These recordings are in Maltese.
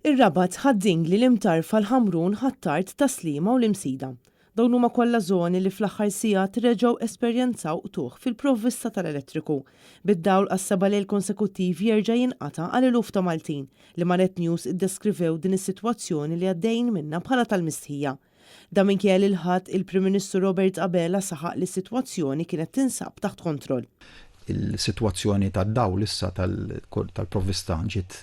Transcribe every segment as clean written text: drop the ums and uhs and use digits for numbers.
Ir-Rabat ħaddingli l-imtarfa l-Ħamrun ħattart taslima u l-imsida. Dawn huma kollha żoni li fl-aħħar sigħat reġgħu esperjenzaw tuħ fil-provvista tal-elettriku. Bid-dawl għas-seba' lejl konsekuttivi jerġa' jinqata' għal eluf ta' Maltin li Maret News iddeskrivew din is-sitwazzjoni li għaddejjin minnha bħala tal-mistħija. Da minkejja il ħadd il-Prim Ministru Robert Abela saħaq li s-sitwazzjoni kienet tinsab taħt kontroll. Il-sitwazzjoni tad-dawl issa tal-provvista ġiet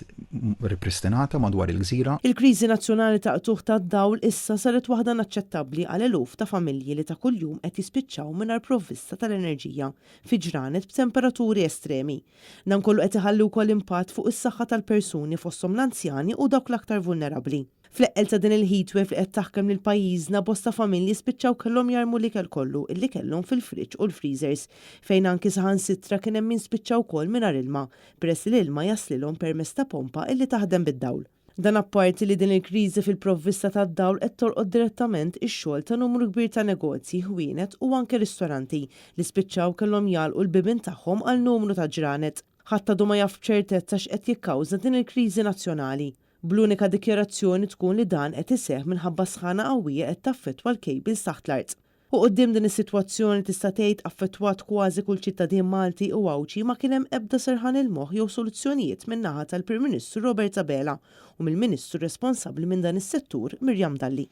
ripristinata madwar il-gżira. Il-kriżi nazzjonali ta' qtuħ tad-dawl issa saret waħda naċċettabbli għal eluf ta' familji li ta' kuljum qed jispiċċaw mingħajr provvista tal-enerġija fi ġranet b'temperaturi estremi. Dan kollu qed iħalli wkoll impatt fuq is-saħħa tal-persuni fosthom l-anzjani u dawk l-aktar vulnerabbli. Fl-eqqel ta' din il-heatwave li qed taħkem lil pajjiżna bosta familji spiċċaw kellhom jarmu l-ikel kollu illi kellhom fil-friġġ u l-freezers fejn anki saħansitra kien hemm min spiċċaw ukoll mingħajr ilma peress li l-ilma jaslilhom permezz ta' pompa illi taħdem bid-dawl. Dan apparti li din il-kriżi fil-provvista tad-dawl qed torqod direttament ix-xogħol ta' numru kbir ta' negozji, ħwienet u anke ristoranti li spiċċaw kellhom jagħlqu l-bibien tagħhom għal numru ta' ġranet. Ħadd għadu ma jaf b'ċertezza x'qed jikkawża din il-kriżi nazzjonali. Bl-unika dikjarazzjoni tkun li dan qed iseħħ minħabba sħana qawwija qed taffettwa l-kejbils taħt l-art. U quddiem din is-sitwazzjoni tista' tgħid affettwat kważi kull ċittadin Malti u Awċi ma kien hemm ebda serħan il-moħħ jew soluzzjonijiet min-naħa tal-Prim Ministru Robert Abela u mill-Ministru responsabbli minn dan is-settur Mirjam Dalli.